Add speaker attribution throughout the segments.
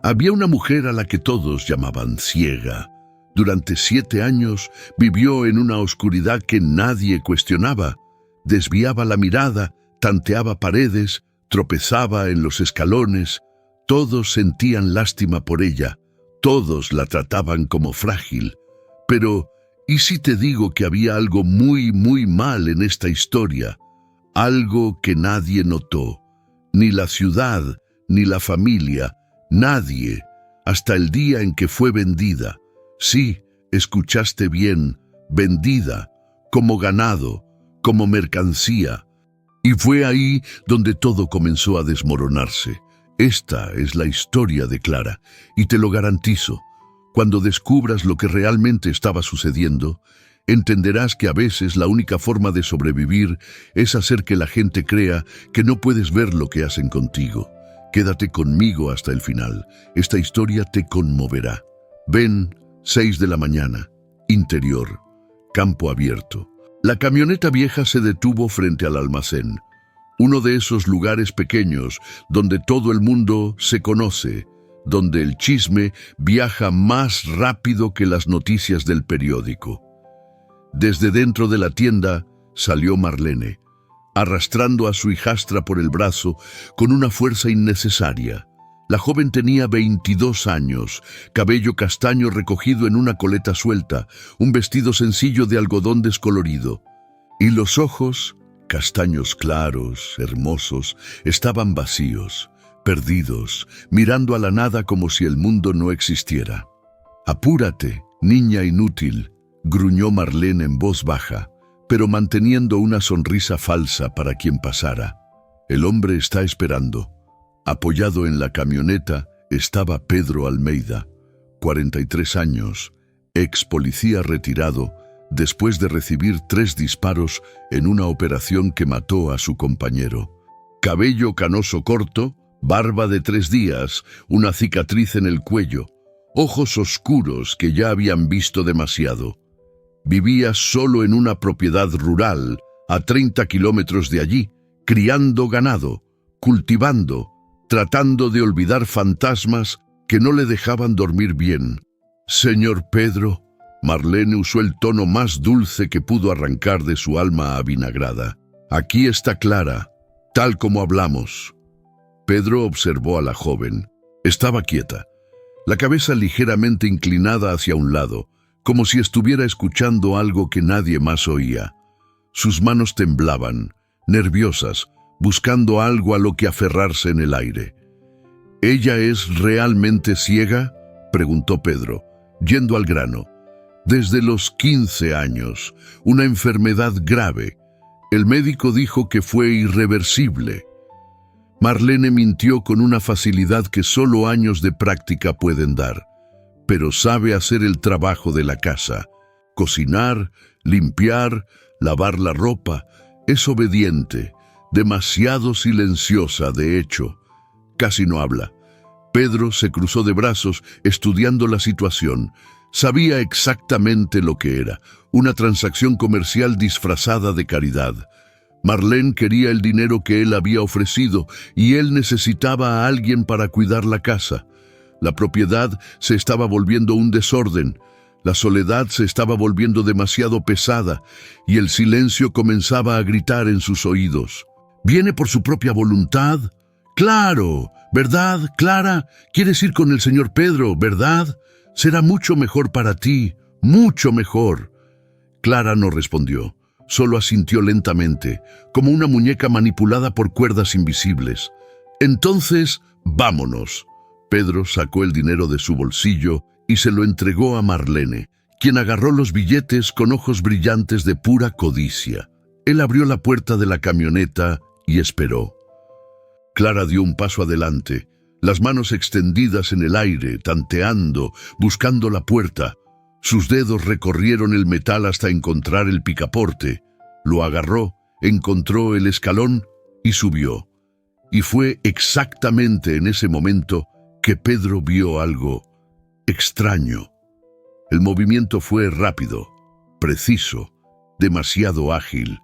Speaker 1: Había una mujer a la que todos llamaban ciega. Durante 7 años vivió en una oscuridad que nadie cuestionaba. Desviaba la mirada, tanteaba paredes, tropezaba en los escalones. Todos sentían lástima por ella, todos la trataban como frágil. Pero, ¿y si te digo que había algo muy, muy mal en esta historia? Algo que nadie notó, ni la ciudad, ni la familia, nadie, hasta el día en que fue vendida. Sí, escuchaste bien, vendida, como ganado, como mercancía. Y fue ahí donde todo comenzó a desmoronarse. Esta es la historia de Clara, y te lo garantizo. Cuando descubras lo que realmente estaba sucediendo, entenderás que a veces la única forma de sobrevivir es hacer que la gente crea que no puedes ver lo que hacen contigo. Quédate conmigo hasta el final. Esta historia te conmoverá. Ven, 6 de la mañana, interior, campo abierto. La camioneta vieja se detuvo frente al almacén. Uno de esos lugares pequeños donde todo el mundo se conoce, donde el chisme viaja más rápido que las noticias del periódico. Desde dentro de la tienda salió Marlene, arrastrando a su hijastra por el brazo con una fuerza innecesaria. La joven tenía 22 años, cabello castaño recogido en una coleta suelta, un vestido sencillo de algodón descolorido. Y los ojos, castaños claros, hermosos, estaban vacíos, perdidos, mirando a la nada como si el mundo no existiera. «Apúrate, niña inútil», gruñó Marlene en voz baja, pero manteniendo una sonrisa falsa para quien pasara. «El hombre está esperando». Apoyado en la camioneta estaba Pedro Almeida, 43 años, ex policía retirado, después de recibir 3 disparos en una operación que mató a su compañero. Cabello canoso corto, barba de 3 días, una cicatriz en el cuello, ojos oscuros que ya habían visto demasiado. Vivía solo en una propiedad rural, a 30 kilómetros de allí, criando ganado, cultivando, tratando de olvidar fantasmas que no le dejaban dormir bien. «Señor Pedro», Marlene usó el tono más dulce que pudo arrancar de su alma avinagrada. «Aquí está Clara, tal como hablamos». Pedro observó a la joven. Estaba quieta, la cabeza ligeramente inclinada hacia un lado, como si estuviera escuchando algo que nadie más oía. Sus manos temblaban, nerviosas, buscando algo a lo que aferrarse en el aire. «¿Ella es realmente ciega?», preguntó Pedro, yendo al grano. «Desde los 15 años, una enfermedad grave. El médico dijo que fue irreversible». Marlene mintió con una facilidad que solo años de práctica pueden dar, pero sabe hacer el trabajo de la casa. Cocinar, limpiar, lavar la ropa. Es obediente, demasiado silenciosa, de hecho. Casi no habla. Pedro se cruzó de brazos, estudiando la situación. Sabía exactamente lo que era, una transacción comercial disfrazada de caridad. Marlene quería el dinero que él había ofrecido y él necesitaba a alguien para cuidar la casa. La propiedad se estaba volviendo un desorden. La soledad se estaba volviendo demasiado pesada y el silencio comenzaba a gritar en sus oídos. «¿Viene por su propia voluntad? Claro, ¿verdad, Clara? ¿Quieres ir con el señor Pedro, verdad? Será mucho mejor para ti, mucho mejor». Clara no respondió, solo asintió lentamente, como una muñeca manipulada por cuerdas invisibles. «Entonces, vámonos». Pedro sacó el dinero de su bolsillo y se lo entregó a Marlene, quien agarró los billetes con ojos brillantes de pura codicia. Él abrió la puerta de la camioneta y esperó. Clara dio un paso adelante, las manos extendidas en el aire, tanteando, buscando la puerta. Sus dedos recorrieron el metal hasta encontrar el picaporte. Lo agarró, encontró el escalón y subió. Y fue exactamente en ese momento que Pedro vio algo extraño. El movimiento fue rápido, preciso, demasiado ágil.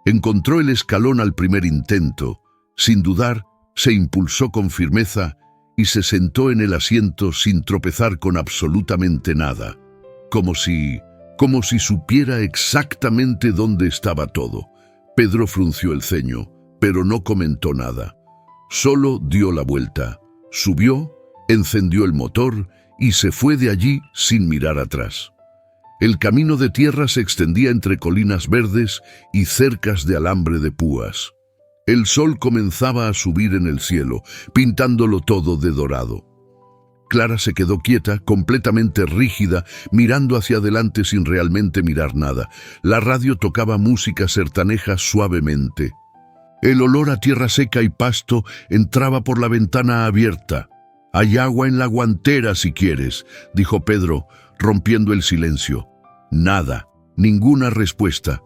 Speaker 1: Encontró el escalón al primer intento. Sin dudar, se impulsó con firmeza y se sentó en el asiento sin tropezar con absolutamente nada, como si supiera exactamente dónde estaba todo. Pedro frunció el ceño, pero no comentó nada. Solo dio la vuelta, subió, encendió el motor y se fue de allí sin mirar atrás. El camino de tierra se extendía entre colinas verdes y cercas de alambre de púas. El sol comenzaba a subir en el cielo, pintándolo todo de dorado. Clara se quedó quieta, completamente rígida, mirando hacia adelante sin realmente mirar nada. La radio tocaba música sertaneja suavemente. El olor a tierra seca y pasto entraba por la ventana abierta. «Hay agua en la guantera si quieres», dijo Pedro, rompiendo el silencio. Nada, ninguna respuesta.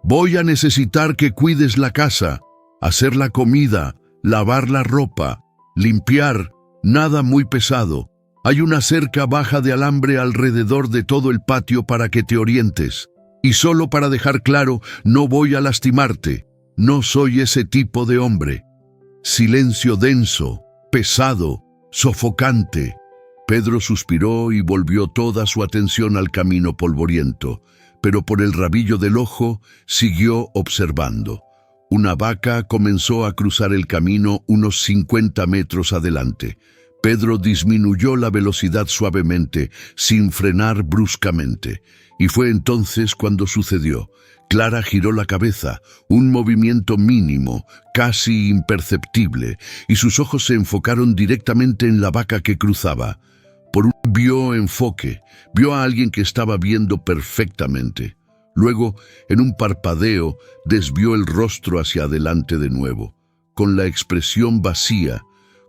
Speaker 1: «Voy a necesitar que cuides la casa, hacer la comida, lavar la ropa, limpiar, nada muy pesado. Hay una cerca baja de alambre alrededor de todo el patio para que te orientes. Y solo para dejar claro, no voy a lastimarte. No soy ese tipo de hombre». Silencio denso, pesado, sofocante. Pedro suspiró y volvió toda su atención al camino polvoriento, pero por el rabillo del ojo siguió observando. Una vaca comenzó a cruzar el camino unos 50 metros adelante. Pedro disminuyó la velocidad suavemente, sin frenar bruscamente. Y fue entonces cuando sucedió. Clara giró la cabeza, un movimiento mínimo, casi imperceptible, y sus ojos se enfocaron directamente en la vaca que cruzaba. Por un enfoque, vio a alguien que estaba viendo perfectamente. Luego, en un parpadeo, desvió el rostro hacia adelante de nuevo, con la expresión vacía,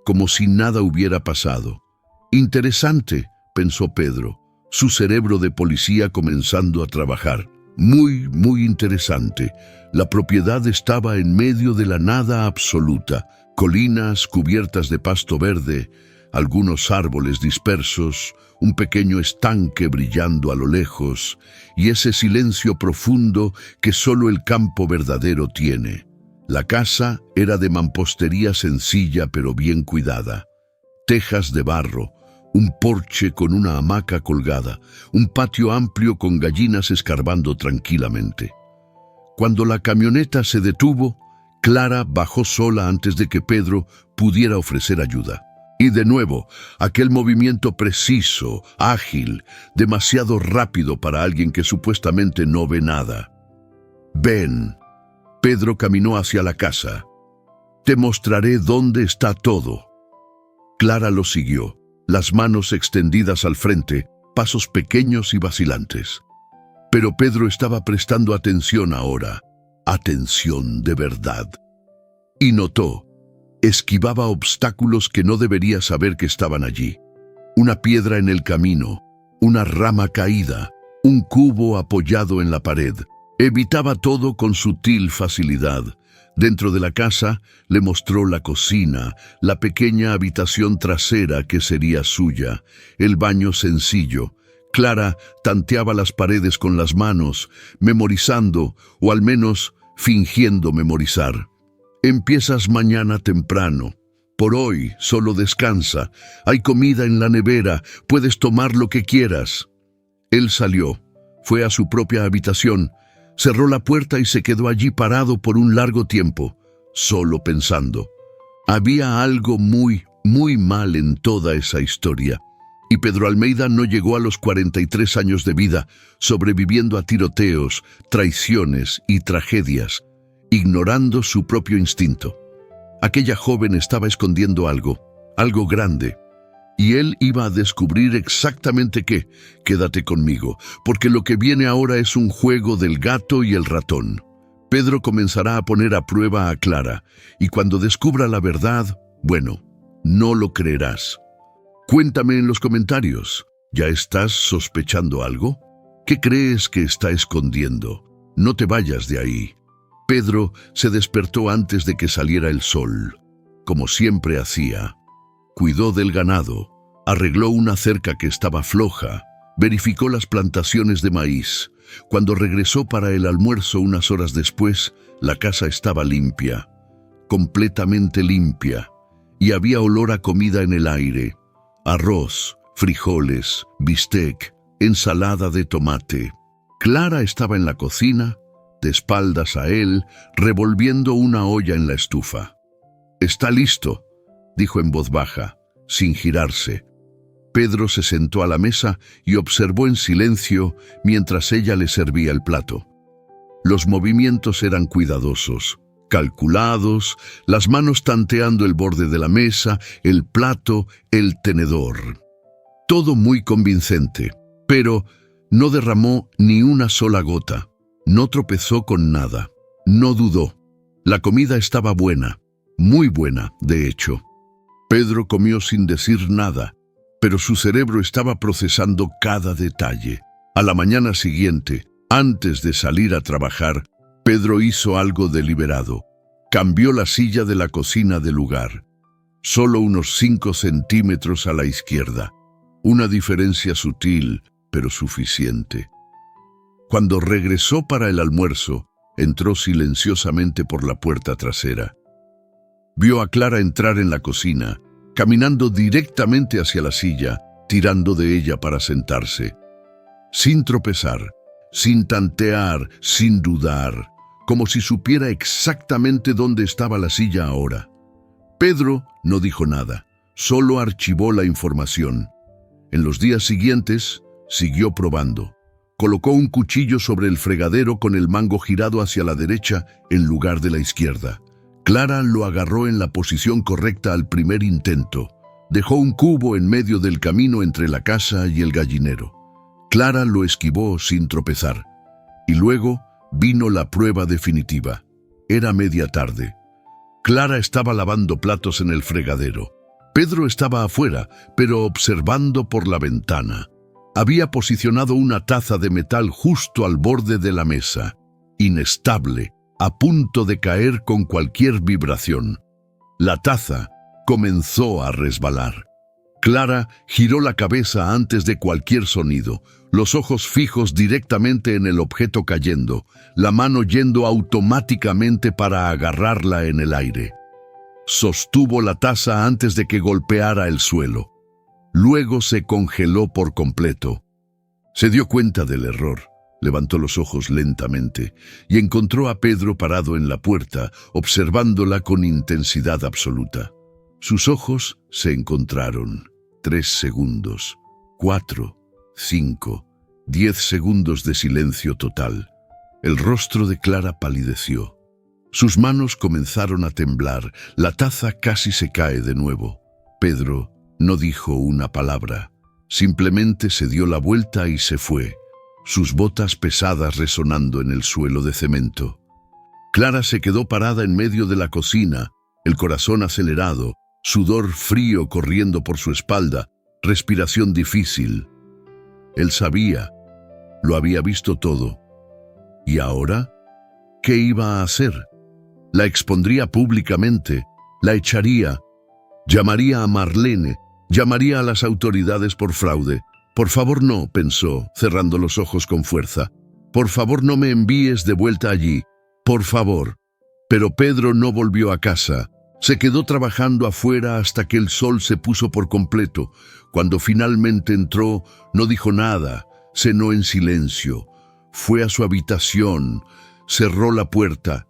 Speaker 1: como si nada hubiera pasado. Interesante, pensó Pedro, su cerebro de policía comenzando a trabajar. Muy interesante. La propiedad estaba en medio de la nada absoluta, colinas cubiertas de pasto verde, algunos árboles dispersos, un pequeño estanque brillando a lo lejos, y ese silencio profundo que solo el campo verdadero tiene. La casa era de mampostería sencilla pero bien cuidada. Tejas de barro, un porche con una hamaca colgada, un patio amplio con gallinas escarbando tranquilamente. Cuando la camioneta se detuvo, Clara bajó sola antes de que Pedro pudiera ofrecer ayuda. Y de nuevo, aquel movimiento preciso, ágil, demasiado rápido para alguien que supuestamente no ve nada. «Ven». Pedro caminó hacia la casa. «Te mostraré dónde está todo». Clara lo siguió, las manos extendidas al frente, pasos pequeños y vacilantes. Pero Pedro estaba prestando atención ahora, atención de verdad. Y notó, esquivaba obstáculos que no debería saber que estaban allí. Una piedra en el camino, una rama caída, un cubo apoyado en la pared. Evitaba todo con sutil facilidad. Dentro de la casa le mostró la cocina, la pequeña habitación trasera que sería suya, el baño sencillo. Clara tanteaba las paredes con las manos, memorizando, o al menos fingiendo memorizar. «Empiezas mañana temprano. Por hoy solo descansa. Hay comida en la nevera. Puedes tomar lo que quieras». Él salió, fue a su propia habitación, cerró la puerta y se quedó allí parado por un largo tiempo, solo pensando. Había algo muy mal en toda esa historia. Y Pedro Almeida no llegó a los 43 años de vida, sobreviviendo a tiroteos, traiciones y tragedias, ignorando su propio instinto. Aquella joven estaba escondiendo algo grande, y él iba a descubrir exactamente qué. Quédate conmigo, porque lo que viene ahora es un juego del gato y el ratón. Pedro comenzará a poner a prueba a Clara, y cuando descubra la verdad, bueno, no lo creerás. Cuéntame en los comentarios, ¿ya estás sospechando algo? ¿Qué crees que está escondiendo? No te vayas de ahí. Pedro se despertó antes de que saliera el sol, como siempre hacía. Cuidó del ganado, arregló una cerca que estaba floja, verificó las plantaciones de maíz. Cuando regresó para el almuerzo unas horas después, la casa estaba limpia, completamente limpia. y había olor a comida en el aire. Arroz, frijoles, bistec, ensalada de tomate. Clara estaba en la cocina, de espaldas a él, revolviendo una olla en la estufa. «Está listo», dijo en voz baja, sin girarse. Pedro se sentó a la mesa y observó en silencio mientras ella le servía el plato. Los movimientos eran cuidadosos, calculados, las manos tanteando el borde de la mesa, el plato, el tenedor. Todo muy convincente, pero no derramó ni una sola gota. No tropezó con nada. No dudó. La comida estaba buena, muy buena, de hecho. Pedro comió sin decir nada, pero su cerebro estaba procesando cada detalle. A la mañana siguiente, antes de salir a trabajar, Pedro hizo algo deliberado. Cambió la silla de la cocina de lugar. Solo unos 5 centímetros a la izquierda. Una diferencia sutil, pero suficiente. Cuando regresó para el almuerzo, entró silenciosamente por la puerta trasera. Vio a Clara entrar en la cocina, caminando directamente hacia la silla, tirando de ella para sentarse. Sin tropezar, sin tantear, sin dudar, como si supiera exactamente dónde estaba la silla ahora. Pedro no dijo nada, solo archivó la información. En los días siguientes, siguió probando. Colocó un cuchillo sobre el fregadero con el mango girado hacia la derecha en lugar de la izquierda. Clara lo agarró en la posición correcta al primer intento. Dejó un cubo en medio del camino entre la casa y el gallinero. Clara lo esquivó sin tropezar. Y luego vino la prueba definitiva. Era media tarde. Clara estaba lavando platos en el fregadero. Pedro estaba afuera, pero observando por la ventana. Había posicionado una taza de metal justo al borde de la mesa, inestable, a punto de caer con cualquier vibración. La taza comenzó a resbalar. Clara giró la cabeza antes de cualquier sonido, los ojos fijos directamente en el objeto cayendo, la mano yendo automáticamente para agarrarla en el aire. Sostuvo la taza antes de que golpeara el suelo. Luego se congeló por completo. Se dio cuenta del error, levantó los ojos lentamente y encontró a Pedro parado en la puerta, observándola con intensidad absoluta. Sus ojos se encontraron. 3 segundos, 4, 5, 10 segundos de silencio total. El rostro de Clara palideció. Sus manos comenzaron a temblar, la taza casi se cae de nuevo. Pedro no dijo una palabra, simplemente se dio la vuelta y se fue, sus botas pesadas resonando en el suelo de cemento. Clara se quedó parada en medio de la cocina, el corazón acelerado, sudor frío corriendo por su espalda, respiración difícil. Él sabía, lo había visto todo. ¿Y ahora? ¿Qué iba a hacer? La expondría públicamente, la echaría, llamaría a Marlene, llamaría a las autoridades por fraude. Por favor no, pensó, cerrando los ojos con fuerza. Por favor no me envíes de vuelta allí, por favor. Pero Pedro no volvió a casa. Se quedó trabajando afuera hasta que el sol se puso por completo. Cuando finalmente entró, no dijo nada, cenó en silencio. Fue a su habitación, cerró la puerta.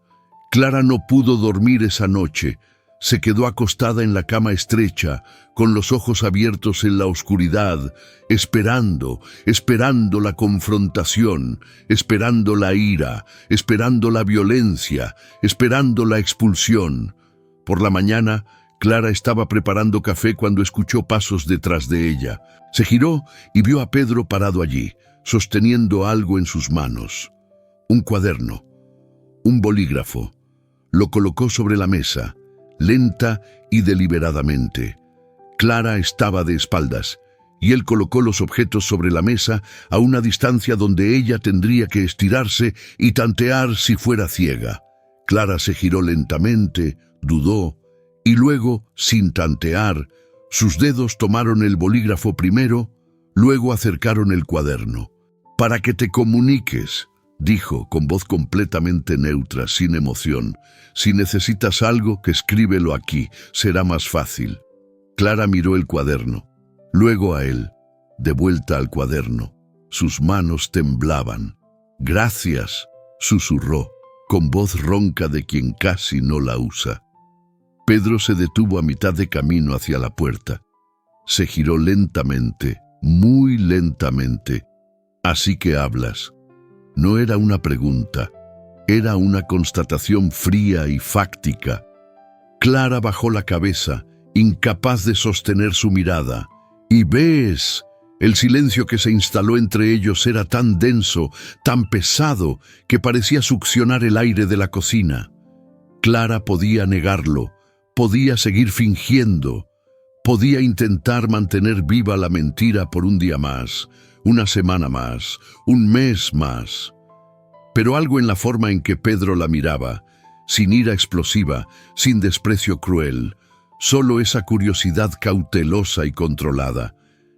Speaker 1: Clara no pudo dormir esa noche. Se quedó acostada en la cama estrecha, con los ojos abiertos en la oscuridad, esperando la confrontación, esperando la ira, esperando la violencia, esperando la expulsión. Por la mañana, Clara estaba preparando café cuando escuchó pasos detrás de ella. Se giró y vio a Pedro parado allí, sosteniendo algo en sus manos. Un cuaderno, un bolígrafo. Lo colocó sobre la mesa, lenta y deliberadamente. Clara estaba de espaldas, y él colocó los objetos sobre la mesa a una distancia donde ella tendría que estirarse y tantear si fuera ciega. Clara se giró lentamente, dudó, y luego, sin tantear, sus dedos tomaron el bolígrafo primero, luego acercaron el cuaderno. «Para que te comuniques», dijo con voz completamente neutra, sin emoción. Si necesitas algo, que escríbelo aquí, será más fácil. Clara miró el cuaderno, luego a él, de vuelta al cuaderno. Sus manos temblaban. Gracias, susurró, con voz ronca de quien casi no la usa. Pedro se detuvo a mitad de camino hacia la puerta. Se giró lentamente, muy lentamente. Así que hablas. No era una pregunta, era una constatación fría y fáctica. Clara bajó la cabeza, incapaz de sostener su mirada. ¿Y ves? El silencio que se instaló entre ellos era tan denso, tan pesado, que parecía succionar el aire de la cocina. Clara podía negarlo, podía seguir fingiendo, podía intentar mantener viva la mentira por un día más, una semana más, un mes más. Pero algo en la forma en que Pedro la miraba, sin ira explosiva, sin desprecio cruel, solo esa curiosidad cautelosa y controlada,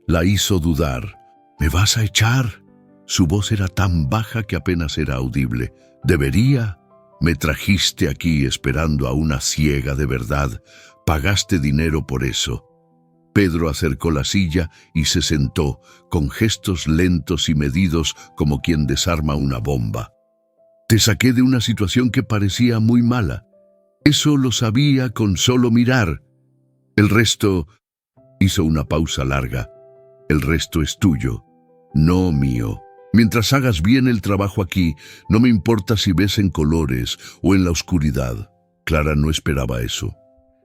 Speaker 1: la hizo dudar. ¿Me vas a echar? Su voz era tan baja que apenas era audible. ¿Debería? Me trajiste aquí esperando a una ciega de verdad. Pagaste dinero por eso. Pedro acercó la silla y se sentó, con gestos lentos y medidos como quien desarma una bomba. Te saqué de una situación que parecía muy mala. Eso lo sabía con solo mirar. El resto... Hizo una pausa larga. El resto es tuyo, no mío. Mientras hagas bien el trabajo aquí, no me importa si ves en colores o en la oscuridad. Clara no esperaba eso.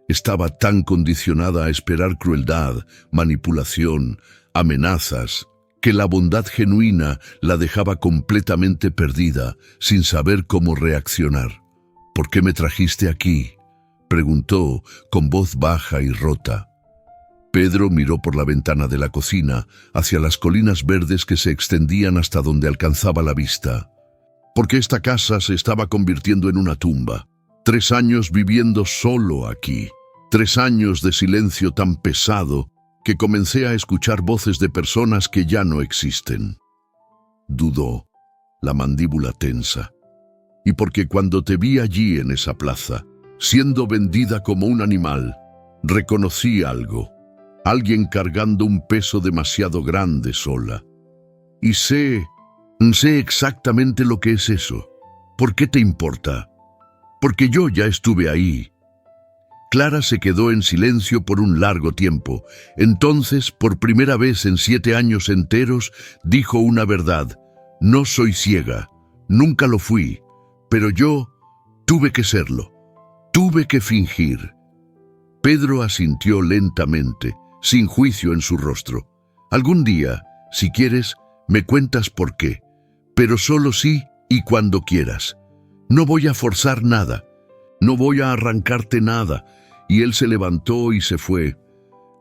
Speaker 1: Estaba tan condicionada a esperar crueldad, manipulación, amenazas, que la bondad genuina la dejaba completamente perdida, sin saber cómo reaccionar. ¿Por qué me trajiste aquí?, preguntó con voz baja y rota. Pedro miró por la ventana de la cocina hacia las colinas verdes que se extendían hasta donde alcanzaba la vista. Porque esta casa se estaba convirtiendo en una tumba. 3 años viviendo solo aquí. 3 años de silencio tan pesado que comencé a escuchar voces de personas que ya no existen. Dudó, la mandíbula tensa. Y porque cuando te vi allí en esa plaza, siendo vendida como un animal, reconocí algo. Alguien cargando un peso demasiado grande sola. Y sé exactamente lo que es eso. ¿Por qué te importa? Porque yo ya estuve ahí. Clara se quedó en silencio por un largo tiempo. Entonces, por primera vez en 7 años enteros, dijo una verdad. No soy ciega, nunca lo fui, pero yo tuve que serlo. Tuve que fingir. Pedro asintió lentamente, sin juicio en su rostro. Algún día, si quieres, me cuentas por qué, pero solo sí y cuando quieras. No voy a forzar nada, no voy a arrancarte nada. Y él se levantó y se fue.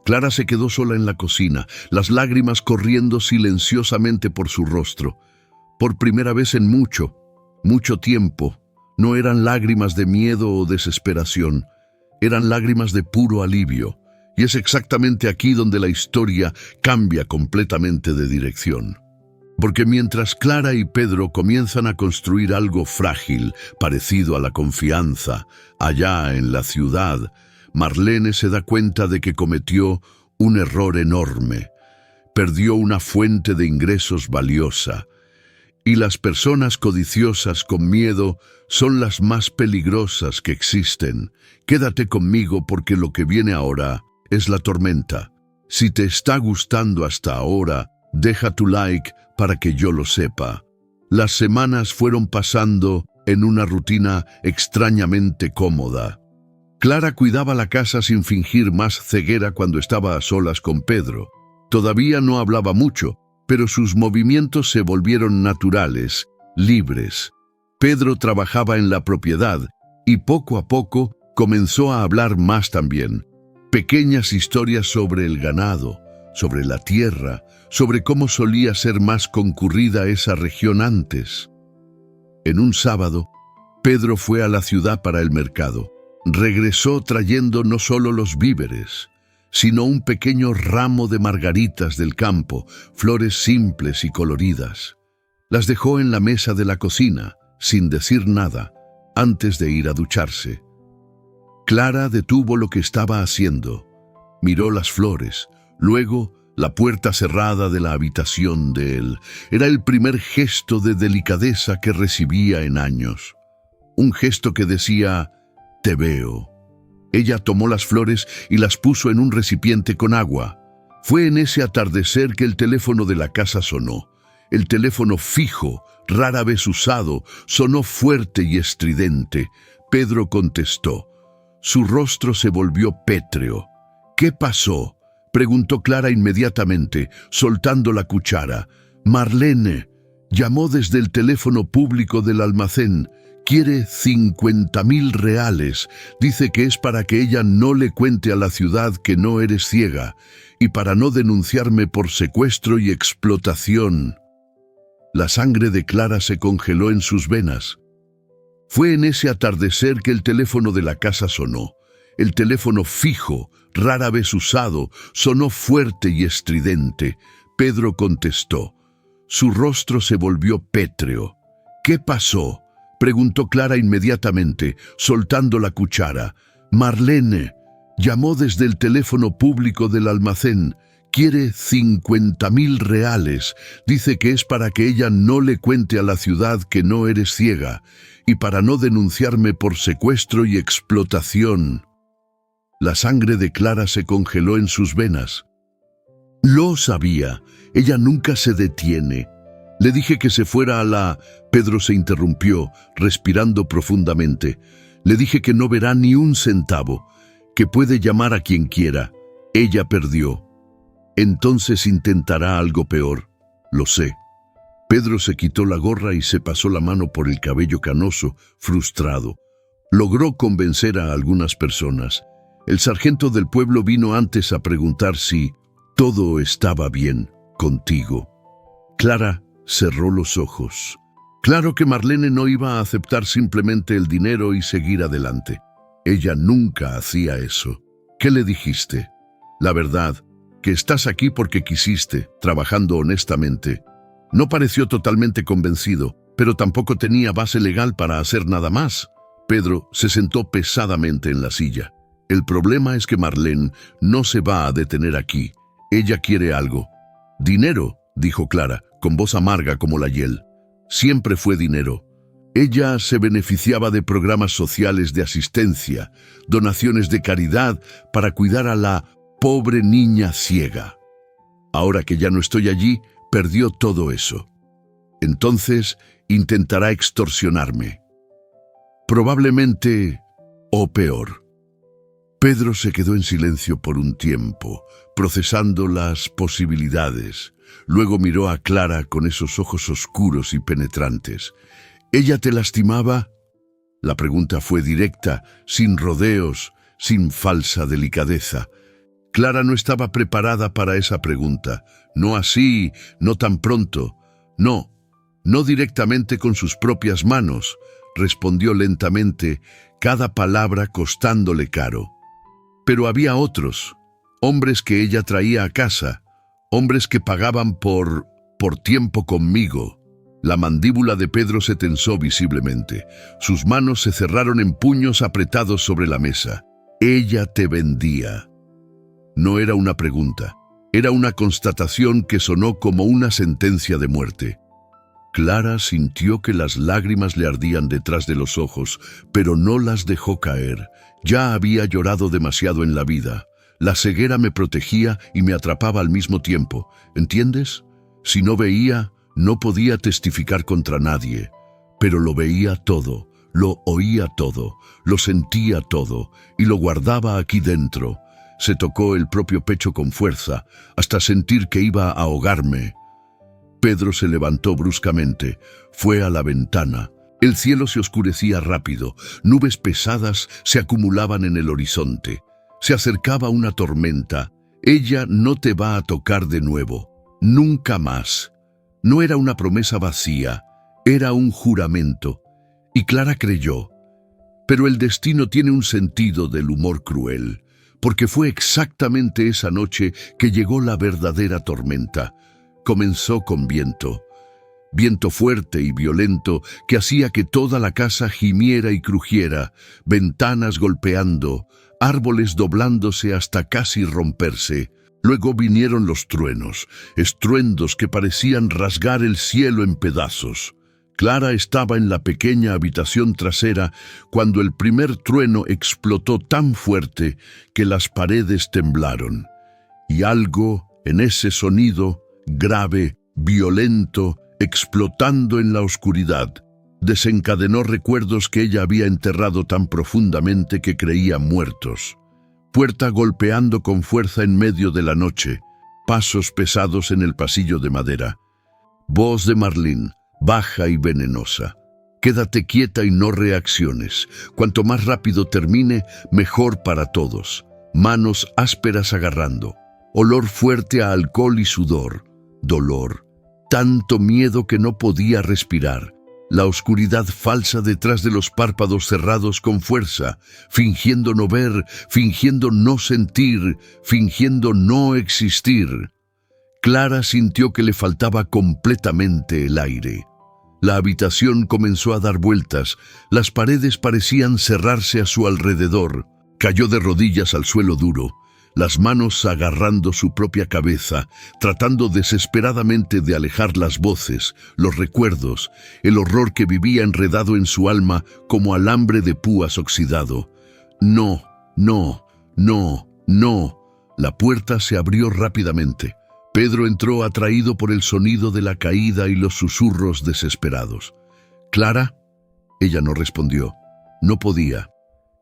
Speaker 1: Clara se quedó sola en la cocina, las lágrimas corriendo silenciosamente por su rostro. Por primera vez en mucho tiempo, no eran lágrimas de miedo o desesperación, eran lágrimas de puro alivio. Y es exactamente aquí donde la historia cambia completamente de dirección. Porque mientras Clara y Pedro comienzan a construir algo frágil, parecido a la confianza, allá en la ciudad, Marlene se da cuenta de que cometió un error enorme. Perdió una fuente de ingresos valiosa. Y las personas codiciosas con miedo son las más peligrosas que existen. Quédate conmigo porque lo que viene ahora es la tormenta. Si te está gustando hasta ahora, deja tu like para que yo lo sepa. Las semanas fueron pasando en una rutina extrañamente cómoda. Clara cuidaba la casa sin fingir más ceguera cuando estaba a solas con Pedro. Todavía no hablaba mucho, pero sus movimientos se volvieron naturales, libres. Pedro trabajaba en la propiedad y poco a poco comenzó a hablar más también. Pequeñas historias sobre el ganado, sobre la tierra, sobre cómo solía ser más concurrida esa región antes. En un sábado, Pedro fue a la ciudad para el mercado. Regresó trayendo no solo los víveres, sino un pequeño ramo de margaritas del campo, flores simples y coloridas. Las dejó en la mesa de la cocina, sin decir nada, antes de ir a ducharse. Clara detuvo lo que estaba haciendo. Miró las flores, luego la puerta cerrada de la habitación de él. Era el primer gesto de delicadeza que recibía en años. Un gesto que decía, «Te veo». Ella tomó las flores y las puso en un recipiente con agua. Fue en ese atardecer que el teléfono de la casa sonó. El teléfono fijo, rara vez usado, sonó fuerte y estridente. Pedro contestó. Su rostro se volvió pétreo. «¿Qué pasó?», preguntó Clara inmediatamente, soltando la cuchara. «Marlene llamó desde el teléfono público del almacén. Quiere 50.000 reales. Dice que es para que ella no le cuente a la ciudad que no eres ciega y para no denunciarme por secuestro y explotación». La sangre de Clara se congeló en sus venas. Fue en ese atardecer que el teléfono de la casa sonó. El teléfono fijo, rara vez usado, sonó fuerte y estridente. Pedro contestó. Su rostro se volvió pétreo. «¿Qué pasó?», preguntó Clara inmediatamente, soltando la cuchara. «Marlene llamó desde el teléfono público del almacén. Quiere 50.000 reales. Dice que es para que ella no le cuente a la ciudad que no eres ciega y para no denunciarme por secuestro y explotación». La sangre de Clara se congeló en sus venas. Lo sabía. Ella nunca se detiene. Le dije que se fuera a la... Pedro se interrumpió, respirando profundamente. Le dije que no verá ni un centavo, que puede llamar a quien quiera. Ella perdió. Entonces intentará algo peor. Lo sé. Pedro se quitó la gorra y se pasó la mano por el cabello canoso, frustrado. Logró convencer a algunas personas. El sargento del pueblo vino antes a preguntar si todo estaba bien contigo. Clara cerró los ojos. Claro que Marlene no iba a aceptar simplemente el dinero y seguir adelante. Ella nunca hacía eso. ¿Qué le dijiste? La verdad, que estás aquí porque quisiste, trabajando honestamente. No pareció totalmente convencido, pero tampoco tenía base legal para hacer nada más. Pedro se sentó pesadamente en la silla. El problema es que Marlene no se va a detener aquí. Ella quiere algo. «Dinero», dijo Clara, con voz amarga como la hiel. Siempre fue dinero. Ella se beneficiaba de programas sociales de asistencia, donaciones de caridad para cuidar a la pobre niña ciega. Ahora que ya no estoy allí, perdió todo eso. Entonces intentará extorsionarme. Probablemente, o peor. Pedro se quedó en silencio por un tiempo, procesando las posibilidades. Luego miró a Clara con esos ojos oscuros y penetrantes. ¿Ella te lastimaba? La pregunta fue directa, sin rodeos, sin falsa delicadeza. Clara no estaba preparada para esa pregunta. No así, no tan pronto. No directamente con sus propias manos, respondió lentamente, cada palabra costándole caro. Pero había otros, hombres que ella traía a casa, hombres que pagaban por tiempo conmigo. La mandíbula de Pedro se tensó visiblemente. Sus manos se cerraron en puños apretados sobre la mesa. Ella te vendía. No era una pregunta, era una constatación que sonó como una sentencia de muerte. Clara sintió que las lágrimas le ardían detrás de los ojos, pero no las dejó caer. Ya había llorado demasiado en la vida. La ceguera me protegía y me atrapaba al mismo tiempo. ¿Entiendes? Si no veía, no podía testificar contra nadie. Pero lo veía todo, lo oía todo, lo sentía todo y lo guardaba aquí dentro. Se tocó el propio pecho con fuerza, hasta sentir que iba a ahogarme. Pedro se levantó bruscamente, fue a la ventana. El cielo se oscurecía rápido, nubes pesadas se acumulaban en el horizonte. Se acercaba una tormenta. Ella no te va a tocar de nuevo, nunca más. No era una promesa vacía, era un juramento. Y Clara creyó. Pero el destino tiene un sentido del humor cruel, porque fue exactamente esa noche que llegó la verdadera tormenta. Comenzó con viento. viento fuerte y violento que hacía que toda la casa gimiera y crujiera, ventanas golpeando, árboles doblándose hasta casi romperse. Luego vinieron los truenos, estruendos que parecían rasgar el cielo en pedazos. Clara estaba en la pequeña habitación trasera cuando el primer trueno explotó tan fuerte que las paredes temblaron. Y algo en ese sonido, grave, violento, explotando en la oscuridad, desencadenó recuerdos que ella había enterrado tan profundamente que creía muertos. Puerta golpeando con fuerza en medio de la noche, pasos pesados en el pasillo de madera. Voz de Marlene, baja y venenosa. Quédate quieta y no reacciones. Cuanto más rápido termine, mejor para todos. Manos ásperas agarrando. Olor fuerte a alcohol y sudor. Dolor. Tanto miedo que no podía respirar. La oscuridad falsa detrás de los párpados cerrados con fuerza, fingiendo no ver, fingiendo no sentir, fingiendo no existir. Clara sintió que le faltaba completamente el aire. La habitación comenzó a dar vueltas, las paredes parecían cerrarse a su alrededor. Cayó de rodillas al suelo duro, las manos agarrando su propia cabeza, tratando desesperadamente de alejar las voces, los recuerdos, el horror que vivía enredado en su alma como alambre de púas oxidado. No, no, no, no. La puerta se abrió rápidamente. Pedro entró atraído por el sonido de la caída y los susurros desesperados. ¿Clara? Ella no respondió. No podía.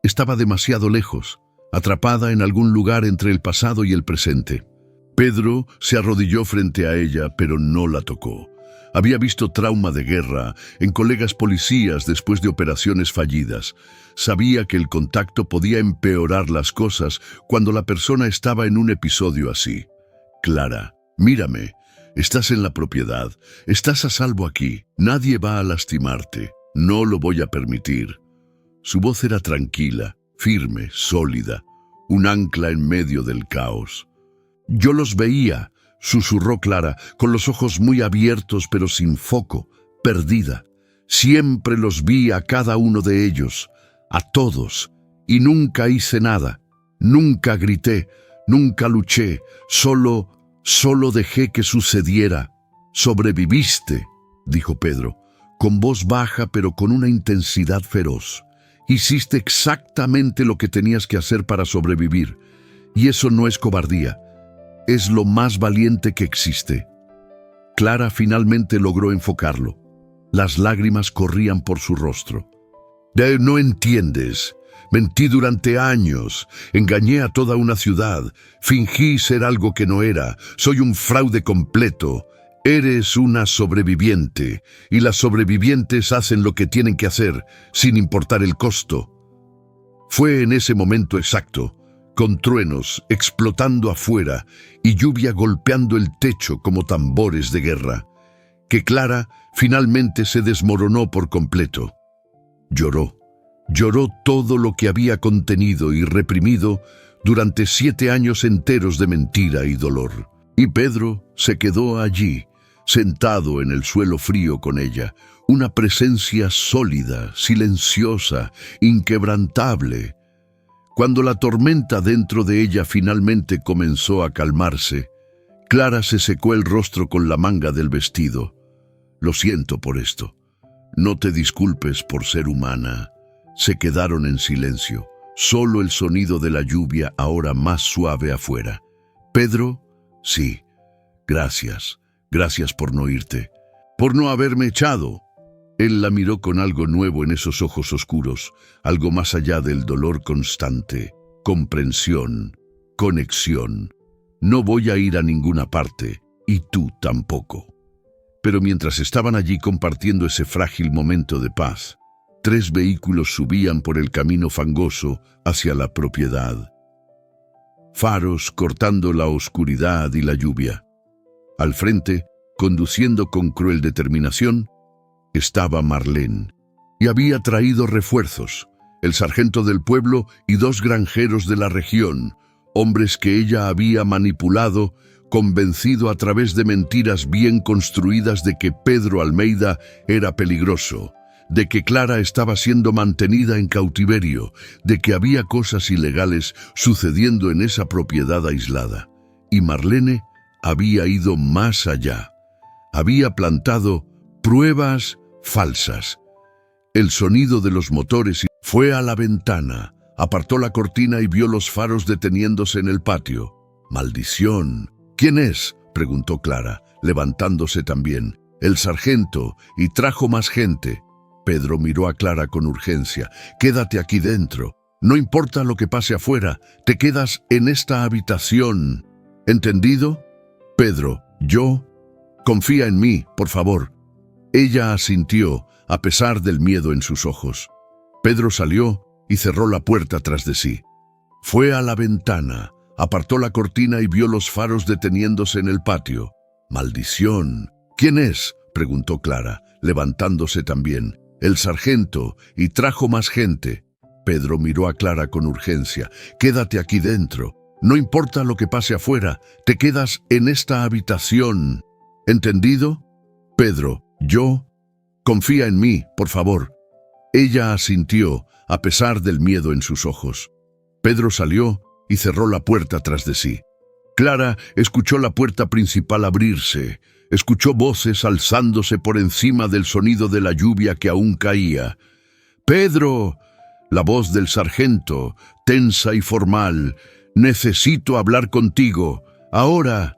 Speaker 1: Estaba demasiado lejos, atrapada en algún lugar entre el pasado y el presente. Pedro se arrodilló frente a ella, pero no la tocó. Había visto trauma de guerra en colegas policías después de operaciones fallidas. Sabía que el contacto podía empeorar las cosas cuando la persona estaba en un episodio así. Clara, mírame. Estás en la propiedad. Estás a salvo aquí. Nadie va a lastimarte. No lo voy a permitir. Su voz era tranquila, firme, sólida, un ancla en medio del caos. Yo los veía, susurró Clara, con los ojos muy abiertos pero sin foco, perdida. Siempre los vi a cada uno de ellos, a todos, y nunca hice nada, nunca grité, nunca luché, solo dejé que sucediera. Sobreviviste, dijo Pedro, con voz baja pero con una intensidad feroz. Hiciste exactamente lo que tenías que hacer para sobrevivir, y eso no es cobardía, es lo más valiente que existe. Clara finalmente logró enfocarlo. Las lágrimas corrían por su rostro. No entiendes. Mentí durante años, engañé a toda una ciudad, fingí ser algo que no era, soy un fraude completo. Eres una sobreviviente, y las sobrevivientes hacen lo que tienen que hacer, sin importar el costo. Fue en ese momento exacto, con truenos explotando afuera y lluvia golpeando el techo como tambores de guerra, que Clara finalmente se desmoronó por completo. Lloró. Lloró todo lo que había contenido y reprimido durante 7 años enteros de mentira y dolor. Y Pedro se quedó allí, sentado en el suelo frío con ella, una presencia sólida, silenciosa, inquebrantable. Cuando la tormenta dentro de ella finalmente comenzó a calmarse, Clara se secó el rostro con la manga del vestido. Lo siento por esto. No te disculpes por ser humana. Se quedaron en silencio, solo el sonido de la lluvia ahora más suave afuera. Pedro, sí, gracias. Gracias por no irte, por no haberme echado. Él la miró con algo nuevo en esos ojos oscuros, algo más allá del dolor constante, comprensión, conexión. No voy a ir a ninguna parte, y tú tampoco. Pero mientras estaban allí compartiendo ese frágil momento de paz, 3 vehículos subían por el camino fangoso hacia la propiedad. Faros cortando la oscuridad y la lluvia. Al frente, conduciendo con cruel determinación, estaba Marlene, y había traído refuerzos, el sargento del pueblo y 2 granjeros de la región, hombres que ella había manipulado convencido a través de mentiras bien construidas de que Pedro Almeida era peligroso, de que Clara estaba siendo mantenida en cautiverio, de que había cosas ilegales sucediendo en esa propiedad aislada. Y Marlene había ido más allá. Había plantado pruebas falsas. El sonido de los motores fue a la ventana, apartó la cortina y vio los faros deteniéndose en el patio. ¡Maldición! ¿Quién es?, preguntó Clara, levantándose también. El sargento, y trajo más gente. Pedro miró a Clara con urgencia. Quédate aquí dentro. No importa lo que pase afuera, te quedas en esta habitación. ¿Entendido? Pedro, yo... Confía en mí, por favor. Ella asintió, a pesar del miedo en sus ojos. Pedro salió y cerró la puerta tras de sí. Fue a la ventana, apartó la cortina y vio los faros deteniéndose en el patio. ¡Maldición! ¿Quién es?, preguntó Clara, levantándose también. El sargento, y trajo más gente. Pedro miró a Clara con urgencia. Quédate aquí dentro. No importa lo que pase afuera, te quedas en esta habitación. ¿Entendido? Pedro, yo... Confía en mí, por favor. Ella asintió, a pesar del miedo en sus ojos. Pedro salió y cerró la puerta tras de sí. Clara escuchó la puerta principal abrirse, escuchó voces alzándose por encima del sonido de la lluvia que aún caía. «¡Pedro!», la voz del sargento, tensa y formal. «Necesito hablar contigo. Ahora.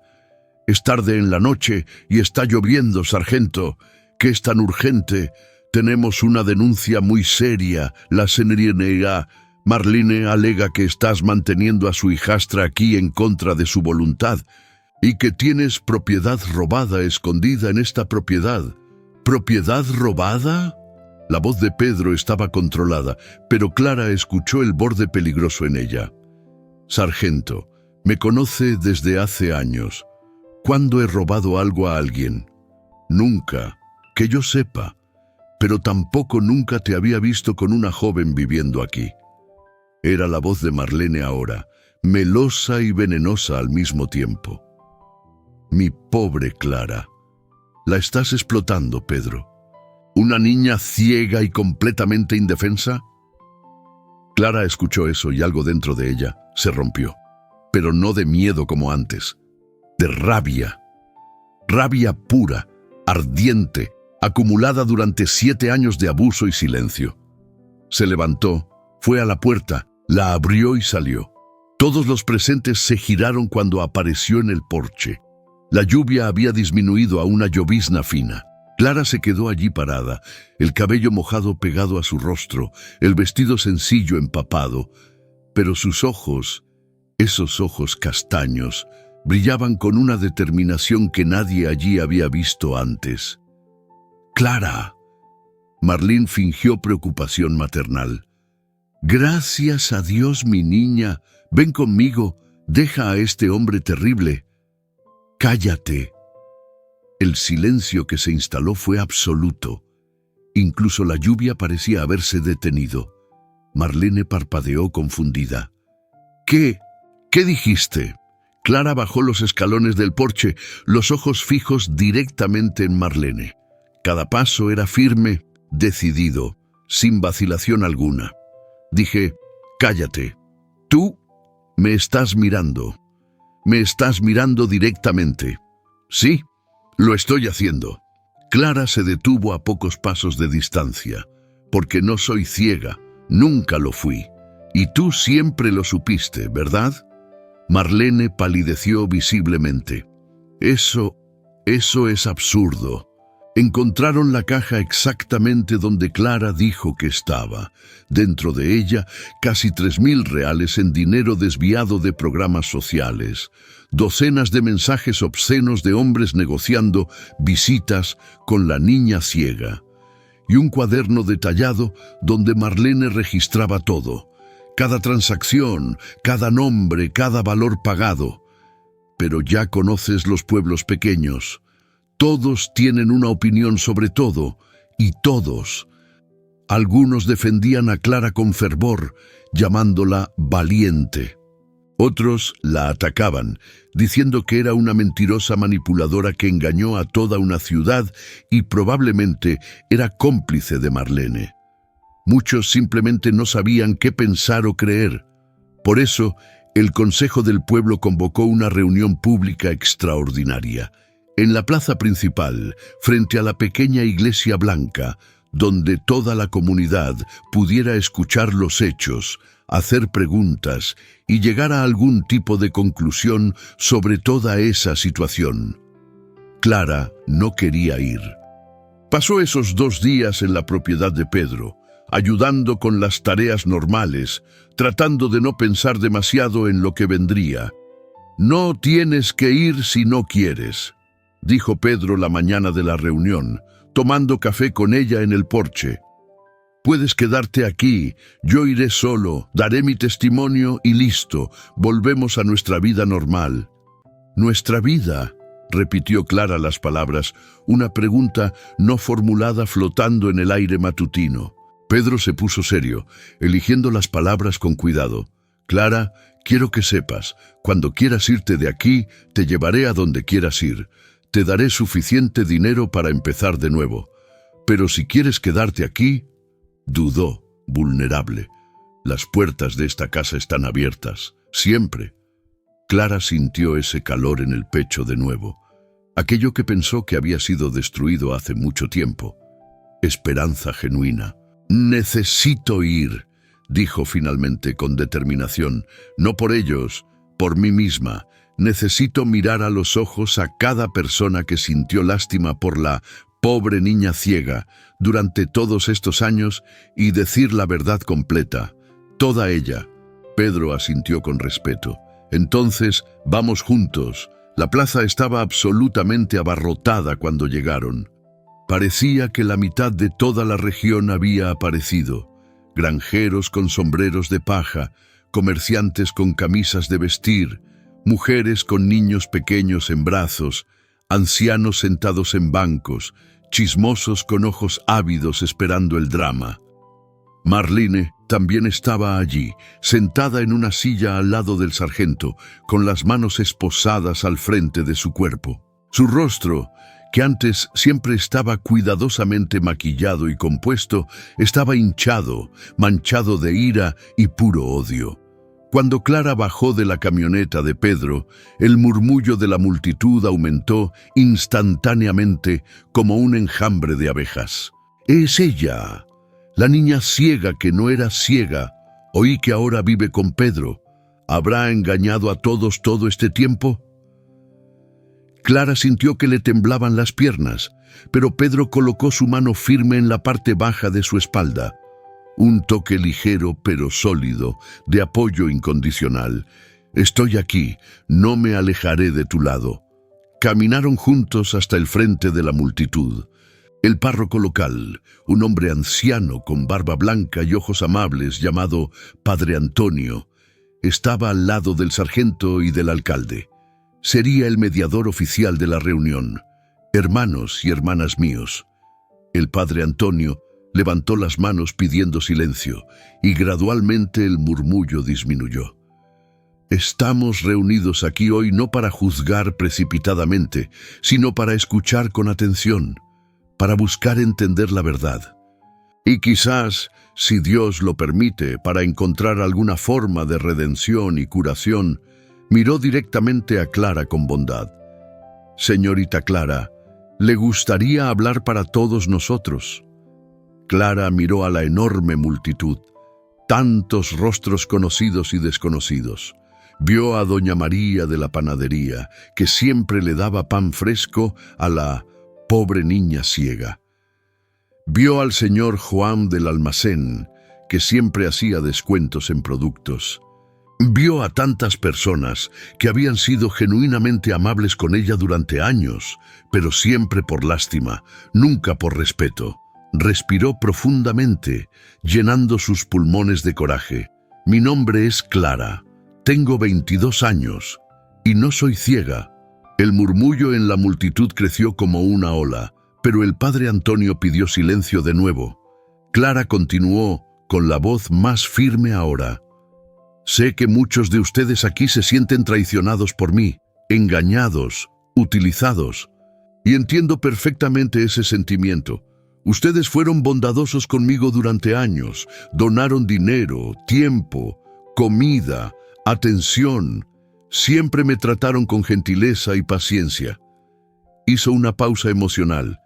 Speaker 1: Es tarde en la noche y está lloviendo, sargento. ¿Qué es tan urgente? Tenemos una denuncia muy seria. La señorita Marlene alega que estás manteniendo a su hijastra aquí en contra de su voluntad y que tienes propiedad robada escondida en esta propiedad». «¿Propiedad robada?». La voz de Pedro estaba controlada, pero Clara escuchó el borde peligroso en ella. «Sargento, me conoce desde hace años. ¿Cuándo he robado algo a alguien? Nunca, que yo sepa, pero tampoco nunca te había visto con una joven viviendo aquí». Era la voz de Marlene ahora, melosa y venenosa al mismo tiempo. «Mi pobre Clara, la estás explotando, Pedro. ¿Una niña ciega y completamente indefensa?». Clara escuchó eso y algo dentro de ella se rompió, pero no de miedo como antes, de rabia. Rabia pura, ardiente, acumulada durante 7 años de abuso y silencio. Se levantó, fue a la puerta, la abrió y salió. Todos los presentes se giraron cuando apareció en el porche. La lluvia había disminuido a una llovizna fina. Clara se quedó allí parada, el cabello mojado pegado a su rostro, el vestido sencillo empapado, pero sus ojos, esos ojos castaños, brillaban con una determinación que nadie allí había visto antes. «¡Clara!». Marlene fingió preocupación maternal. «Gracias a Dios, mi niña. Ven conmigo. Deja a este hombre terrible». «Cállate». El silencio que se instaló fue absoluto. Incluso la lluvia parecía haberse detenido. Marlene parpadeó confundida. «¿Qué? ¿Qué dijiste?». Clara bajó los escalones del porche, los ojos fijos directamente en Marlene. Cada paso era firme, decidido, sin vacilación alguna. Dije: «Cállate. Tú me estás mirando. Me estás mirando directamente». «Sí, lo estoy haciendo». Clara se detuvo a pocos pasos de distancia, porque no soy ciega, nunca lo fui. Y tú siempre lo supiste, ¿verdad? Marlene palideció visiblemente. Eso es absurdo. Encontraron la caja exactamente donde Clara dijo que estaba. Dentro de ella, casi 3.000 reales en dinero desviado de programas sociales. Docenas de mensajes obscenos de hombres negociando visitas con la niña ciega. Y un cuaderno detallado donde Marlene registraba todo. Cada transacción, cada nombre, cada valor pagado. Pero ya conoces los pueblos pequeños. Todos tienen una opinión sobre todo, y todos. Algunos defendían a Clara con fervor, llamándola valiente. Otros la atacaban, diciendo que era una mentirosa manipuladora que engañó a toda una ciudad y probablemente era cómplice de Marlene. Muchos simplemente no sabían qué pensar o creer. Por eso, el Consejo del Pueblo convocó una reunión pública extraordinaria, en la plaza principal, frente a la pequeña iglesia blanca, donde toda la comunidad pudiera escuchar los hechos, hacer preguntas y llegar a algún tipo de conclusión sobre toda esa situación. Clara no quería ir. Pasó esos 2 días en la propiedad de Pedro, ayudando con las tareas normales, tratando de no pensar demasiado en lo que vendría. «No tienes que ir si no quieres», dijo Pedro la mañana de la reunión, tomando café con ella en el porche. «Puedes quedarte aquí, yo iré solo, daré mi testimonio y listo, volvemos a nuestra vida normal». «¿Nuestra vida?», repitió Clara las palabras, una pregunta no formulada flotando en el aire matutino. Pedro se puso serio, eligiendo las palabras con cuidado. «Clara, quiero que sepas, cuando quieras irte de aquí, te llevaré a donde quieras ir. Te daré suficiente dinero para empezar de nuevo. Pero si quieres quedarte aquí…» Dudó, vulnerable. «Las puertas de esta casa están abiertas, siempre». Clara sintió ese calor en el pecho de nuevo, aquello que pensó que había sido destruido hace mucho tiempo. Esperanza genuina. «Necesito ir», dijo finalmente con determinación. «No por ellos, por mí misma. Necesito mirar a los ojos a cada persona que sintió lástima por la pobre niña ciega durante todos estos años y decir la verdad completa, toda ella». Pedro asintió con respeto. «Entonces, vamos juntos». La plaza estaba absolutamente abarrotada cuando llegaron. Parecía que la mitad de toda la región había aparecido. Granjeros con sombreros de paja, comerciantes con camisas de vestir, mujeres con niños pequeños en brazos, ancianos sentados en bancos, chismosos con ojos ávidos esperando el drama. Marlene también estaba allí, sentada en una silla al lado del sargento, con las manos esposadas al frente de su cuerpo. Su rostro, que antes siempre estaba cuidadosamente maquillado y compuesto, estaba hinchado, manchado de ira y puro odio. Cuando Clara bajó de la camioneta de Pedro, el murmullo de la multitud aumentó instantáneamente como un enjambre de abejas. «Es ella, la niña ciega que no era ciega. Oí que ahora vive con Pedro. ¿Habrá engañado a todos todo este tiempo?». Clara sintió que le temblaban las piernas, pero Pedro colocó su mano firme en la parte baja de su espalda. Un toque ligero pero sólido, de apoyo incondicional. «Estoy aquí, no me alejaré de tu lado». Caminaron juntos hasta el frente de la multitud. El párroco local, un hombre anciano con barba blanca y ojos amables llamado Padre Antonio, estaba al lado del sargento y del alcalde. Sería el mediador oficial de la reunión. «Hermanos y hermanas míos». El Padre Antonio levantó las manos pidiendo silencio y gradualmente el murmullo disminuyó. «Estamos reunidos aquí hoy no para juzgar precipitadamente, sino para escuchar con atención, para buscar entender la verdad. Y quizás, si Dios lo permite, para encontrar alguna forma de redención y curación». Miró directamente a Clara con bondad. «Señorita Clara, ¿le gustaría hablar para todos nosotros?». Clara miró a la enorme multitud, tantos rostros conocidos y desconocidos. Vio a doña María de la panadería, que siempre le daba pan fresco a la pobre niña ciega. Vio al señor Juan del almacén, que siempre hacía descuentos en productos. Vio a tantas personas que habían sido genuinamente amables con ella durante años, pero siempre por lástima, nunca por respeto. Respiró profundamente, llenando sus pulmones de coraje. «Mi nombre es Clara, tengo 22 años y no soy ciega». El murmullo en la multitud creció como una ola, pero el Padre Antonio pidió silencio de nuevo. Clara continuó, con la voz más firme ahora. Sé que muchos de ustedes aquí se sienten traicionados por mí, engañados, utilizados. Y entiendo perfectamente ese sentimiento. Ustedes fueron bondadosos conmigo durante años, donaron dinero, tiempo, comida, atención. Siempre me trataron con gentileza y paciencia. Hizo una pausa emocional,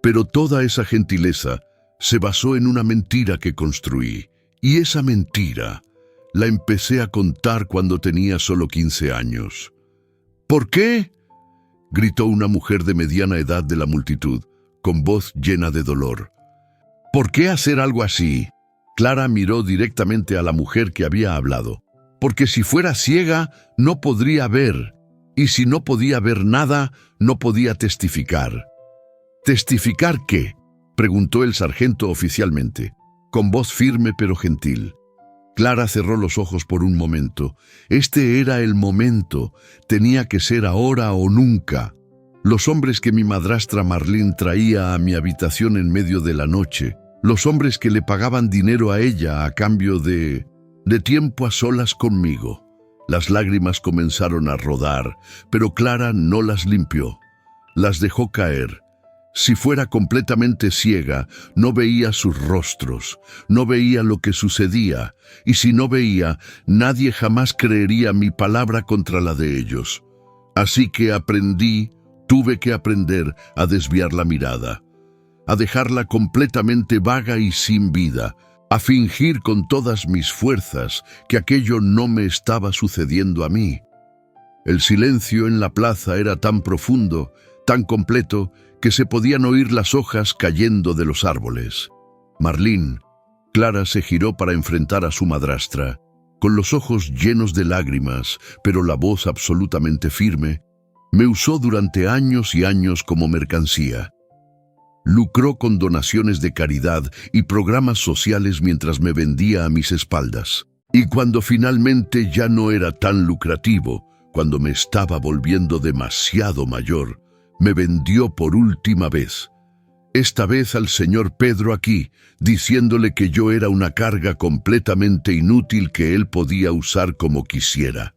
Speaker 1: pero toda esa gentileza se basó en una mentira que construí. Y esa mentira la empecé a contar cuando tenía solo 15 años. ¿Por qué?, gritó una mujer de mediana edad de la multitud, con voz llena de dolor. ¿Por qué hacer algo así? Clara miró directamente a la mujer que había hablado. Porque si fuera ciega, no podría ver. Y si no podía ver nada, no podía testificar. ¿Testificar qué?, preguntó el sargento oficialmente, con voz firme pero gentil. Clara cerró los ojos por un momento. Este era el momento. Tenía que ser ahora o nunca. Los hombres que mi madrastra Marlene traía a mi habitación en medio de la noche. Los hombres que le pagaban dinero a ella a cambio de tiempo a solas conmigo. Las lágrimas comenzaron a rodar, pero Clara no las limpió. Las dejó caer. Si fuera completamente ciega, no veía sus rostros, no veía lo que sucedía, y si no veía, nadie jamás creería mi palabra contra la de ellos. Así que tuve que aprender a desviar la mirada, a dejarla completamente vaga y sin vida, a fingir con todas mis fuerzas que aquello no me estaba sucediendo a mí. El silencio en la plaza era tan profundo, tan completo, que se podían oír las hojas cayendo de los árboles. Marlene, Clara se giró para enfrentar a su madrastra, con los ojos llenos de lágrimas, pero la voz absolutamente firme. Me usó durante años y años como mercancía. Lucró con donaciones de caridad y programas sociales mientras me vendía a mis espaldas. Y cuando finalmente ya no era tan lucrativo, cuando me estaba volviendo demasiado mayor, me vendió por última vez. Esta vez al señor Pedro aquí, diciéndole que yo era una carga completamente inútil que él podía usar como quisiera.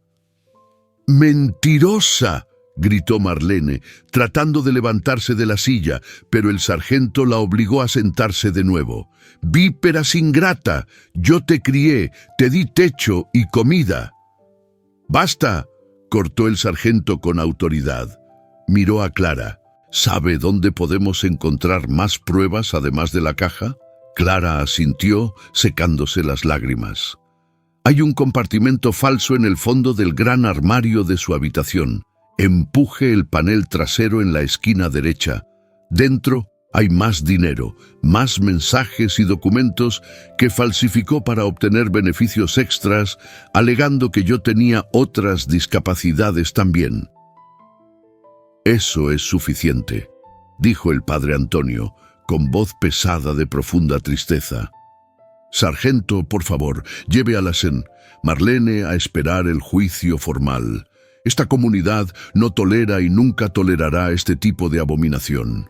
Speaker 1: ¡Mentirosa!, gritó Marlene, tratando de levantarse de la silla, pero el sargento la obligó a sentarse de nuevo. «Víperas ingrata, yo te crié, te di techo y comida». «¡Basta!», cortó el sargento con autoridad. Miró a Clara. «¿Sabe dónde podemos encontrar más pruebas además de la caja?». Clara asintió, secándose las lágrimas. «Hay un compartimento falso en el fondo del gran armario de su habitación. Empuje el panel trasero en la esquina derecha. Dentro hay más dinero, más mensajes y documentos que falsificó para obtener beneficios extras, alegando que yo tenía otras discapacidades también». «Eso es suficiente», dijo el padre Antonio, con voz pesada de profunda tristeza. «Sargento, por favor, lleve a Marlene a esperar el juicio formal. Esta comunidad no tolera y nunca tolerará este tipo de abominación».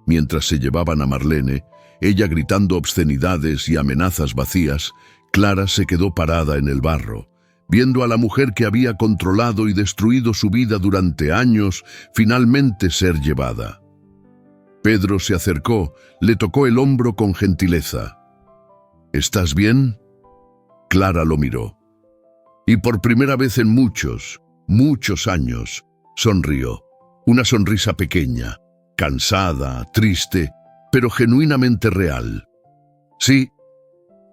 Speaker 1: Mientras se llevaban a Marlene, ella gritando obscenidades y amenazas vacías, Clara se quedó parada en el barro, viendo a la mujer que había controlado y destruido su vida durante años, finalmente ser llevada. Pedro se acercó, le tocó el hombro con gentileza. «¿Estás bien?». Clara lo miró. Y por primera vez en muchos años, sonrió. Una sonrisa pequeña, cansada, triste, pero genuinamente real. «Sí,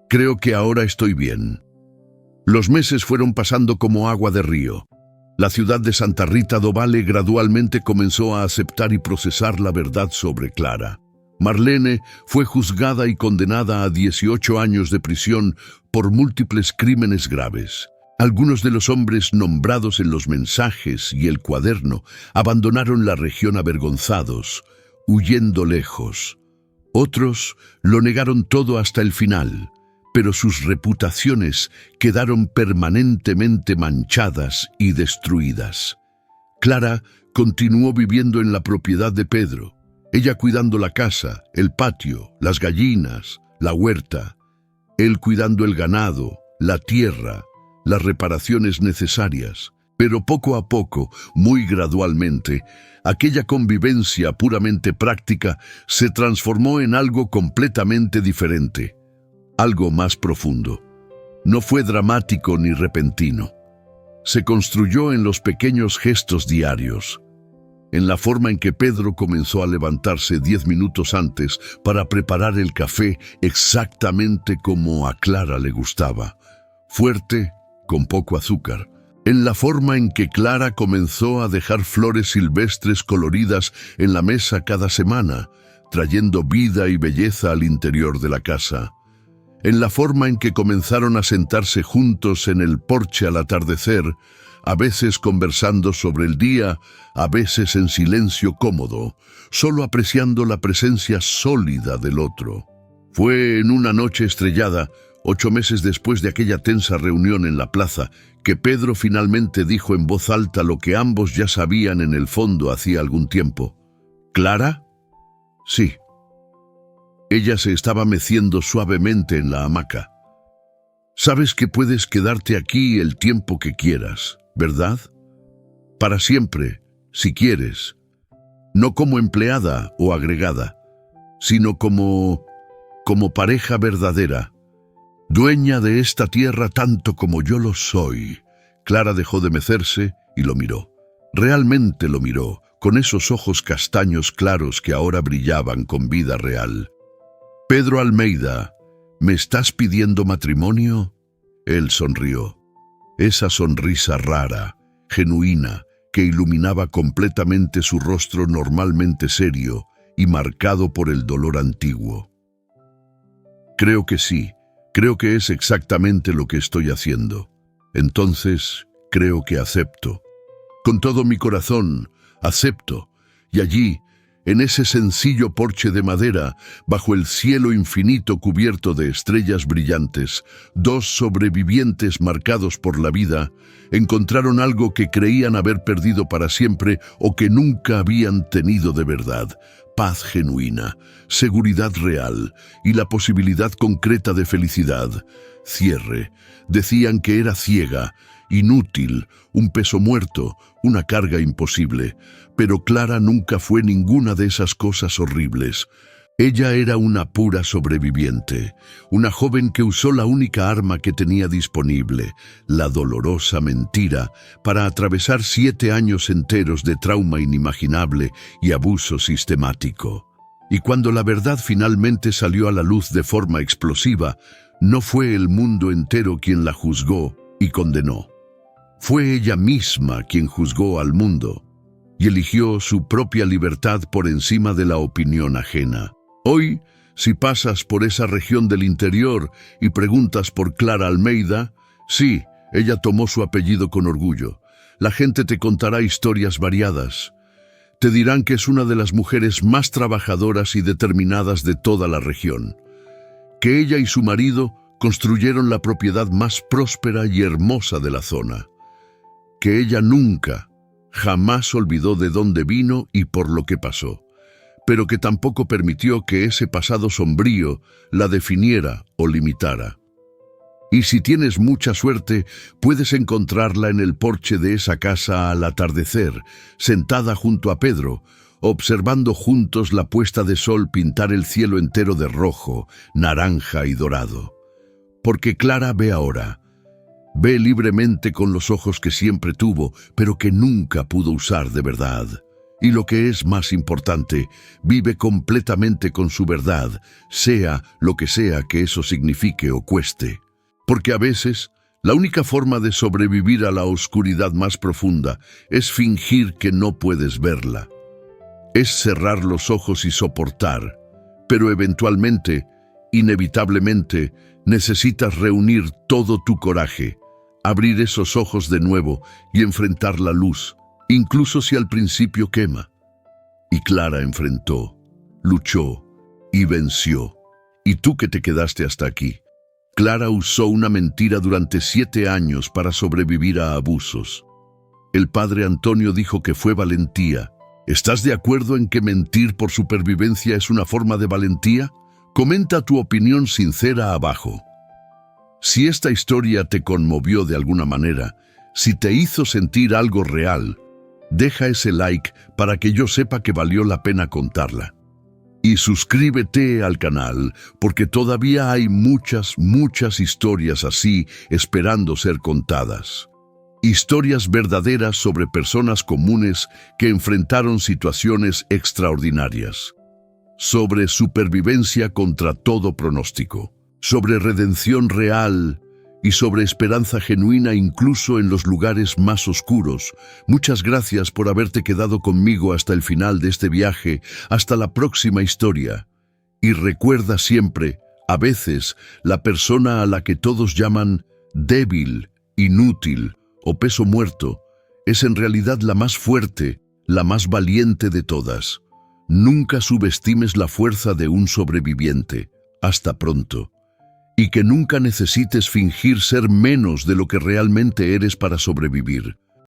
Speaker 1: creo que ahora estoy bien». Los meses fueron pasando como agua de río. La ciudad de Santa Rita do Vale gradualmente comenzó a aceptar y procesar la verdad sobre Clara. Marlene fue juzgada y condenada a 18 años de prisión por múltiples crímenes graves. Algunos de los hombres nombrados en los mensajes y el cuaderno abandonaron la región avergonzados, huyendo lejos. Otros lo negaron todo hasta el final, pero sus reputaciones quedaron permanentemente manchadas y destruidas. Clara continuó viviendo en la propiedad de Pedro, ella cuidando la casa, el patio, las gallinas, la huerta, él cuidando el ganado, la tierra, las reparaciones necesarias. Pero poco a poco, muy gradualmente, aquella convivencia puramente práctica se transformó en algo completamente diferente, algo más profundo. No fue dramático ni repentino. Se construyó en los pequeños gestos diarios, en la forma en que Pedro comenzó a levantarse 10 minutos antes para preparar el café exactamente como a Clara le gustaba, fuerte, con poco azúcar. En la forma en que Clara comenzó a dejar flores silvestres coloridas en la mesa cada semana, trayendo vida y belleza al interior de la casa. En la forma en que comenzaron a sentarse juntos en el porche al atardecer, a veces conversando sobre el día, a veces en silencio cómodo, solo apreciando la presencia sólida del otro. Fue en una noche estrellada, 8 meses después de aquella tensa reunión en la plaza, que Pedro finalmente dijo en voz alta lo que ambos ya sabían en el fondo hacía algún tiempo. ¿Clara? Sí. Ella se estaba meciendo suavemente en la hamaca. Sabes que puedes quedarte aquí el tiempo que quieras, ¿verdad? Para siempre, si quieres. No como empleada o agregada, sino como pareja verdadera. Dueña de esta tierra tanto como yo lo soy. Clara dejó de mecerse y lo miró. Realmente lo miró, con esos ojos castaños claros que ahora brillaban con vida real. Pedro Almeida, ¿me estás pidiendo matrimonio? Él sonrió. Esa sonrisa rara, genuina, que iluminaba completamente su rostro normalmente serio y marcado por el dolor antiguo. Creo que sí. Creo que es exactamente lo que estoy haciendo. Entonces, creo que acepto. Con todo mi corazón, acepto. Y allí, en ese sencillo porche de madera, bajo el cielo infinito cubierto de estrellas brillantes, 2 sobrevivientes marcados por la vida, encontraron algo que creían haber perdido para siempre o que nunca habían tenido de verdad. Paz genuina, seguridad real y la posibilidad concreta de felicidad. Cierre. Decían que era ciega, inútil, un peso muerto, una carga imposible. Pero Clara nunca fue ninguna de esas cosas horribles. Ella era una pura sobreviviente, una joven que usó la única arma que tenía disponible, la dolorosa mentira, para atravesar 7 años enteros de trauma inimaginable y abuso sistemático. Y cuando la verdad finalmente salió a la luz de forma explosiva, no fue el mundo entero quien la juzgó y condenó. Fue ella misma quien juzgó al mundo y eligió su propia libertad por encima de la opinión ajena. Hoy, si pasas por esa región del interior y preguntas por Clara Almeida, sí, ella tomó su apellido con orgullo. La gente te contará historias variadas. Te dirán que es una de las mujeres más trabajadoras y determinadas de toda la región. Que ella y su marido construyeron la propiedad más próspera y hermosa de la zona. Que ella nunca, jamás olvidó de dónde vino y por lo que pasó, pero que tampoco permitió que ese pasado sombrío la definiera o limitara. Y si tienes mucha suerte, puedes encontrarla en el porche de esa casa al atardecer, sentada junto a Pedro, observando juntos la puesta de sol pintar el cielo entero de rojo, naranja y dorado. Porque Clara ve ahora. Ve libremente con los ojos que siempre tuvo, pero que nunca pudo usar de verdad. Y lo que es más importante, vive completamente con su verdad, sea lo que sea que eso signifique o cueste. Porque a veces, la única forma de sobrevivir a la oscuridad más profunda es fingir que no puedes verla. Es cerrar los ojos y soportar, pero eventualmente, inevitablemente, necesitas reunir todo tu coraje, abrir esos ojos de nuevo y enfrentar la luz, incluso si al principio quema. Y Clara enfrentó, luchó y venció. ¿Y tú que te quedaste hasta aquí? Clara usó una mentira durante 7 años para sobrevivir a abusos. El padre Antonio dijo que fue valentía. ¿Estás de acuerdo en que mentir por supervivencia es una forma de valentía? Comenta tu opinión sincera abajo. Si esta historia te conmovió de alguna manera, si te hizo sentir algo real, deja ese like para que yo sepa que valió la pena contarla. Y suscríbete al canal, porque todavía hay muchas historias así esperando ser contadas. Historias verdaderas sobre personas comunes que enfrentaron situaciones extraordinarias. Sobre supervivencia contra todo pronóstico. Sobre redención real y sobre esperanza genuina incluso en los lugares más oscuros. Muchas gracias por haberte quedado conmigo hasta el final de este viaje. Hasta la próxima historia. Y recuerda siempre, a veces, la persona a la que todos llaman débil, inútil o peso muerto, es en realidad la más fuerte, la más valiente de todas. Nunca subestimes la fuerza de un sobreviviente. Hasta pronto. Y que nunca necesites fingir ser menos de lo que realmente eres para sobrevivir.